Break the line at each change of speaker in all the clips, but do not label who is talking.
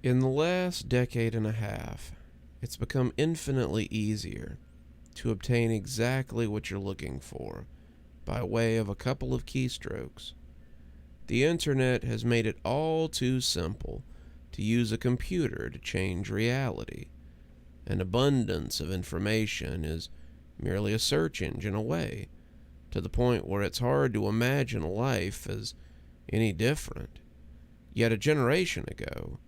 In the last decade and a half, it's become infinitely easier to obtain exactly what you're looking for by way of a couple of keystrokes. The internet has made it all too simple to use a computer to change reality. An abundance of information is merely a search engine away, to the point where it's hard to imagine life as any different. Yet a generation ago,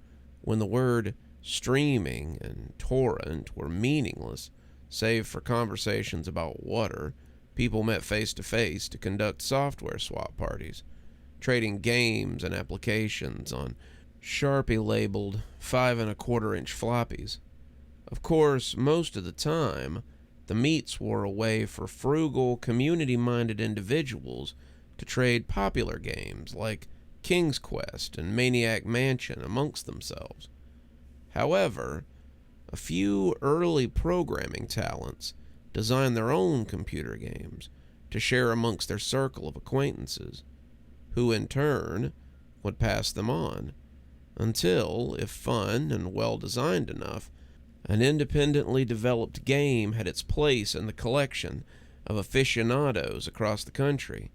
when the word streaming and torrent were meaningless, save for conversations about water, people met face to face to conduct software swap parties, trading games and applications on Sharpie-labeled 5 1/4-inch floppies. Of course, most of the time, the meets were a way for frugal, community-minded individuals to trade popular games like King's Quest and Maniac Mansion amongst themselves. However, a few early programming talents designed their own computer games to share amongst their circle of acquaintances, who in turn would pass them on, until, if fun and well-designed enough, an independently developed game had its place in the collection of aficionados across the country.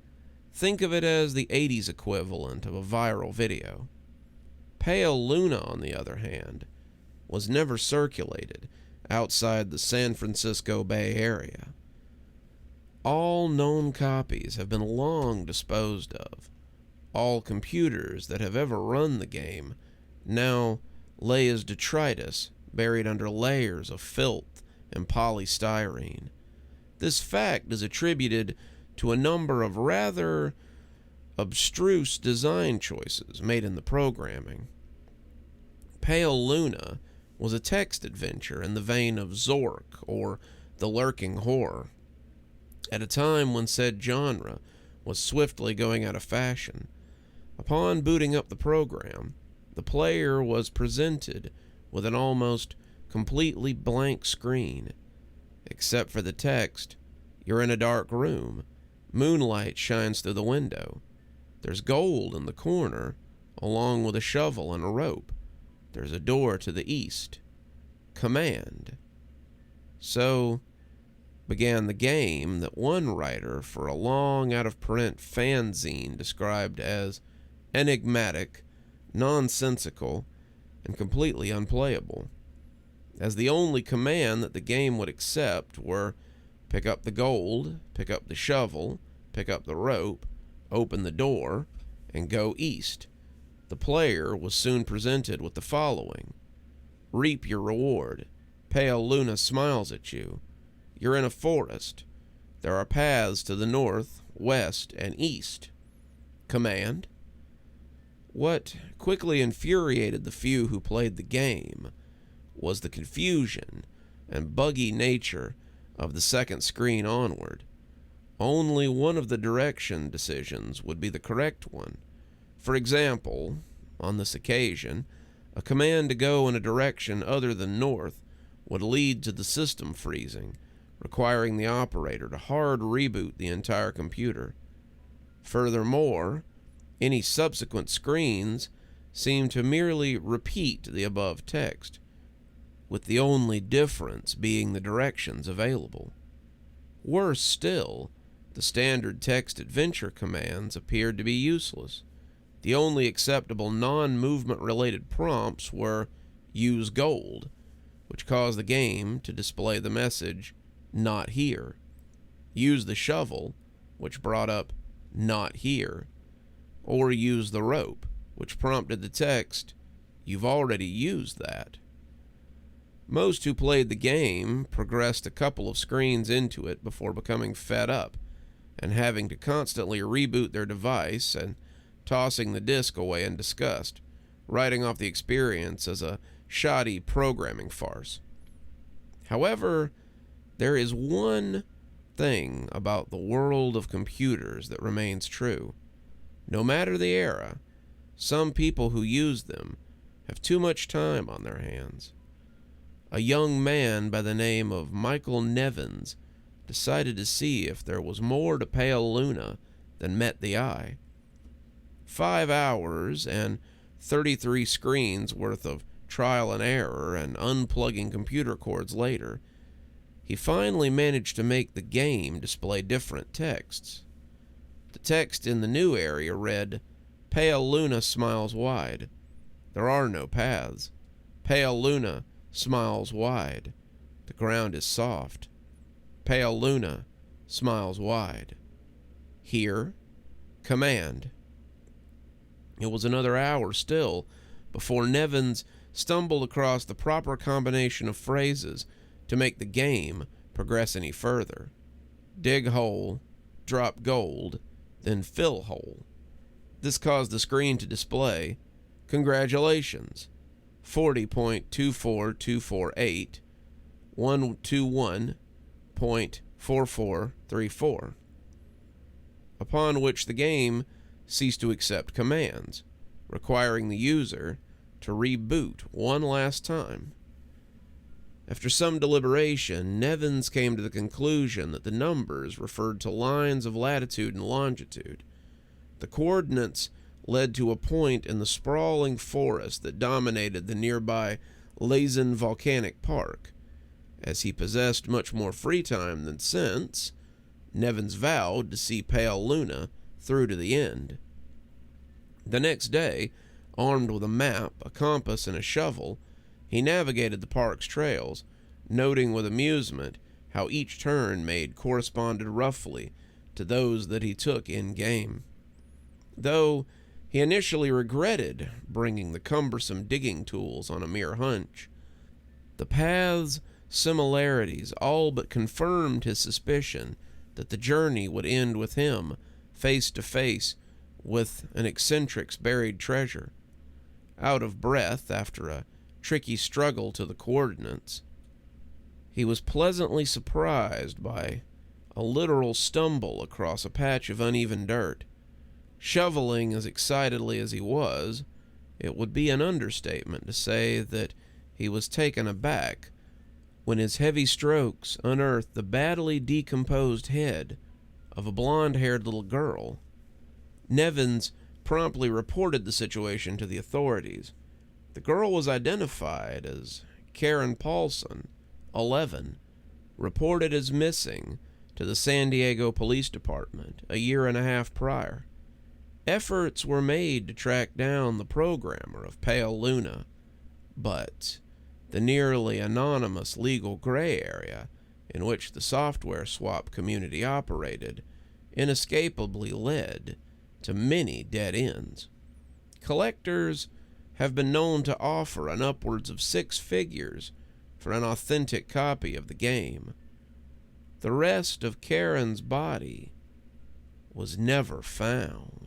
Think of it as the 80s equivalent of a viral video. Pale Luna, on the other hand, was never circulated outside the San Francisco Bay Area. All known copies have been long disposed of. All computers that have ever run the game now lay as detritus, buried under layers of filth and polystyrene. This fact is attributed to a number of rather abstruse design choices made in the programming. Pale Luna was a text adventure in the vein of Zork or The Lurking Horror, at a time when said genre was swiftly going out of fashion. Upon booting up the program, the player was presented with an almost completely blank screen. Except for the text, you're in a dark room. Moonlight shines through the window. There's gold in the corner, along with a shovel and a rope. There's a door to the east. Command. So began the game that one writer for a long out-of-print fanzine described as enigmatic, nonsensical, and completely unplayable, as the only command that the game would accept were pick up the gold, pick up the shovel, pick up the rope, open the door, and go east. The player was soon presented with the following: reap your reward. Pale Luna smiles at you. You're in a forest. There are paths to the north, west, and east. Command. What quickly infuriated the few who played the game was the confusion and buggy nature of the second screen onward. Only one of the direction decisions would be the correct one. For example, on this occasion, a command to go in a direction other than north would lead to the system freezing, requiring the operator to hard reboot the entire computer. Furthermore, any subsequent screens seem to merely repeat the above text, with the only difference being the directions available. Worse still, the standard text adventure commands appeared to be useless. The only acceptable non-movement related prompts were use gold, which caused the game to display the message not here, use the shovel, which brought up not here, or use the rope, which prompted the text, you've already used that. Most who played the game progressed a couple of screens into it before becoming fed up and having to constantly reboot their device and tossing the disc away in disgust, writing off the experience as a shoddy programming farce. However, there is one thing about the world of computers that remains true. No matter the era, some people who use them have too much time on their hands. A young man by the name of Michael Nevins decided to see if there was more to Pale Luna than met the eye. 5 hours and 33 screens worth of trial and error and unplugging computer cords later, he finally managed to make the game display different texts. The text in the new area read, "Pale Luna smiles wide. There are no paths. Pale Luna smiles wide. The ground is soft. Pale Luna smiles wide. Here, command." It was another hour still before Nevins stumbled across the proper combination of phrases to make the game progress any further. Dig hole, drop gold, then fill hole. This caused the screen to display, "Congratulations, 40.24248, 121.4434, upon which the game ceased to accept commands, requiring the user to reboot one last time. After some deliberation, Nevins came to the conclusion that the numbers referred to lines of latitude and longitude. The coordinates led to a point in the sprawling forest that dominated the nearby Rawson Volcanic Park. As he possessed much more free time than sense, Nevins vowed to see Pale Luna through to the end. The next day, armed with a map, a compass, and a shovel, he navigated the park's trails, noting with amusement how each turn made corresponded roughly to those that he took in-game. Though he initially regretted bringing the cumbersome digging tools on a mere hunch, the paths' similarities all but confirmed his suspicion that the journey would end with him face to face with an eccentric's buried treasure. Out of breath after a tricky struggle to the coordinates, he was pleasantly surprised by a literal stumble across a patch of uneven dirt. Shoveling as excitedly as he was, it would be an understatement to say that he was taken aback when his heavy strokes unearthed the badly decomposed head of a blonde-haired little girl. Nevins promptly reported the situation to the authorities. The girl was identified as Karen Paulson, 11, reported as missing to the San Diego Police Department a year and a half prior. Efforts were made to track down the programmer of Pale Luna, but the nearly anonymous legal gray area in which the software swap community operated inescapably led to many dead ends. Collectors have been known to offer an upwards of 6 figures for an authentic copy of the game. The rest of Karen's body was never found.